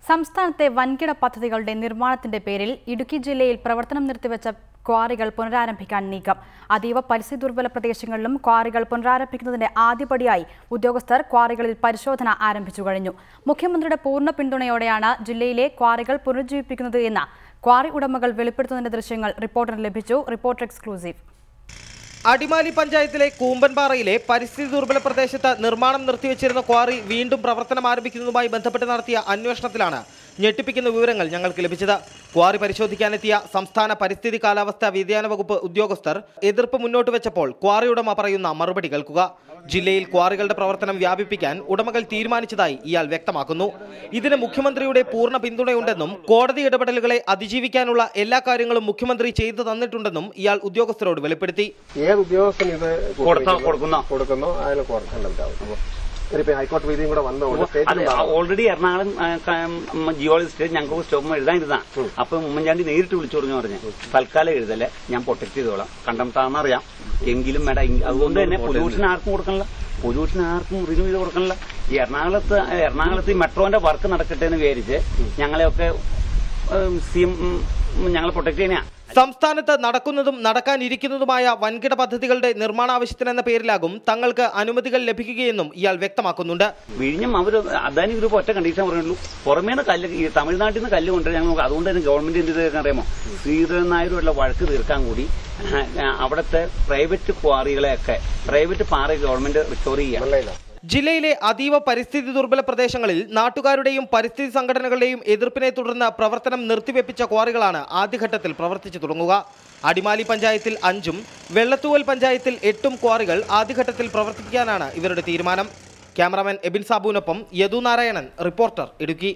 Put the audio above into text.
സംസ്ഥാനത്തെ വൻകിട പദ്ധതികളുടെ നിർമ്മാണത്തിന്റെ പേരിൽ ഇടുക്കി ജില്ലയിൽ പ്രവർത്തനം നിർത്തിവെച്ച ക്വാറികൾ പുനരാരംഭിക്കാൻ നീക്കം. അതീവ പരിസ്ഥിതി ദുർബല പ്രദേശങ്ങളിലും ക്വാറികൾ പുനരാരംഭിക്കുന്നതിന്റെ ആദ്യപടിയായി ഉദ്യോഗസ്ഥർ ക്വാറികളിൽ പരിശോധന ആരംഭിച്ചു കഴിഞ്ഞു. മുഖ്യമന്ത്രിയുടെ പൂർണ്ണ പിന്തുണയോടെയാണ് ജില്ലയിലെ ക്വാറികൾ പുനരുജ്ജീവിപ്പിക്കുന്നത് എന്ന ക്വാറി ഉടമകൾ വെളിപ്പെടുത്തുന്നതിന്റെ ദൃശ്യങ്ങൾ റിപ്പോർട്ടറിന് ലഭിച്ചു. Reporter exclusive. അടിമാലി പഞ്ചായത്തിലെ കൂമ്പൻപാറയിലെ പരിസ്ഥിതി ദുർബല പ്രദേശത്ത് നിർമ്മാണം നിർത്തിവെച്ചിരുന്ന ക്വാറി വീണ്ടും പ്രവർത്തനം ആരംഭിക്കുന്നതുമായി ബന്ധപ്പെട്ട് നടത്തിയ അന്വേഷണത്തിലാണ് ഞെട്ടിപ്പിക്കുന്ന വിവരങ്ങൾ ഞങ്ങൾക്ക് ലഭിച്ചത്. ക്വാറി പരിശോധിക്കാനെത്തിയ സംസ്ഥാന പരിസ്ഥിതി കാലാവസ്ഥാ വ്യതിയാന വകുപ്പ് ഉദ്യോഗസ്ഥർ എതിർപ്പ് മുന്നോട്ട് വെച്ചപ്പോൾ ക്വാറി ഉടമ പറയുന്ന മറുപടി കേൾക്കുക. ജില്ലയിൽ ക്വാറികളുടെ പ്രവർത്തനം വ്യാപിപ്പിക്കാൻ ഉടമകൾ തീരുമാനിച്ചതായി ഇയാൾ വ്യക്തമാക്കുന്നു. ഇതിന് മുഖ്യമന്ത്രിയുടെ പൂർണ്ണ പിന്തുണയുണ്ടെന്നും കോടതി ഇടപെടലുകളെ അതിജീവിക്കാനുള്ള എല്ലാ കാര്യങ്ങളും മുഖ്യമന്ത്രി ചെയ്തു തന്നിട്ടുണ്ടെന്നും ഇയാൾ ഉദ്യോഗസ്ഥരോട് വെളിപ്പെടുത്തി. ഏത് ഉദ്യോഗസ്ഥൻ ഇത് കൊടുക്കുന്നോ അതിൽ ഹൈക്കോടതി വിധിയും കൂടെ ഓൾറെഡി എറണാകുളം ജിയോളജിസ്റ്റ് ഞങ്ങൾക്ക് സ്റ്റോപ്പ് എഴുതാനിരുന്ന അപ്പൊ ഉമ്മൻചാണ്ടി നേരിട്ട് വിളിച്ചു പറഞ്ഞു പറഞ്ഞു തൽക്കാലം എഴുതല്ലേ, ഞാൻ പ്രൊട്ടക്ട് ചെയ്തോളാം, കണ്ടംതാന്നറിയാം, എങ്കിലും മേഡം അതുകൊണ്ട് തന്നെ പൊല്യൂഷൻ ആർക്കും കൊടുക്കണില്ല, പൊല്യൂഷൻ ആർക്കും റിന്യൂ ചെയ്ത് കൊടുക്കണില്ല. ഈ എറണാകുളത്ത് ഈ മെട്രോന്റെ വർക്ക് നടക്കട്ടെ എന്ന് വിചാരിച്ച് ഞങ്ങളെയൊക്കെ ഞങ്ങളെ പ്രൊട്ടക്ട് ചെയ്യാനാ. സംസ്ഥാനത്ത് നടക്കുന്നതും നടക്കാനിരിക്കുന്നതുമായ വൻകിട പദ്ധതികളുടെ നിർമ്മാണാവശ്യത്തിനെന്ന പേരിലാകും തങ്ങൾക്ക് അനുമതികൾ ലഭിക്കുകയെന്നും ഇയാൾ വ്യക്തമാക്കുന്നുണ്ട്. വിഴിഞ്ഞം അവർ അദാനി ഗ്രൂപ്പ് ഒറ്റ കണ്ടീഷൻ പറഞ്ഞുള്ളൂ, പുറമേന്ന് കല്ല് ഈ തമിഴ്നാട്ടിൽ നിന്ന് കല്ല് കൊണ്ടുവരാൻ ഞങ്ങൾ അതുകൊണ്ട് തന്നെ ഗവൺമെന്റ് എന്ത് ചെയ്തെന്ന് അറിയാമോ, ശ്രീധരൻ നായരുമായിട്ടുള്ള വഴക്ക് തീർക്കാൻ കൂടി അവിടുത്തെ പ്രൈവറ്റ് ക്വാറികളെയൊക്കെ പ്രൈവറ്റ് പാറ ഗവൺമെന്റ് റിക്കവർ ചെയ്യാം. ജില്ലയിലെ അതീവ പരിസ്ഥിതി ദുർബല പ്രദേശങ്ങളിൽ നാട്ടുകാരുടെയും പരിസ്ഥിതി സംഘടനകളുടെയും എതിർപ്പിനെ തുടർന്ന് പ്രവർത്തനം നിർത്തിവെപ്പിച്ച ക്വാറികളാണ് ആദ്യഘട്ടത്തിൽ പ്രവർത്തിച്ചു തുടങ്ങുക. അടിമാലി പഞ്ചായത്തിൽ 5ഉം വെള്ളത്തൂവൽ പഞ്ചായത്തിൽ 8ഉം ക്വാറികൾ ആദ്യഘട്ടത്തിൽ പ്രവർത്തിപ്പിക്കാനാണ് ഇവരുടെ തീരുമാനം. ക്യാമറാമാൻ എബിൻ സാബുവിനൊപ്പം യദു നാരായണൻ, റിപ്പോർട്ടർ, ഇടുക്കി.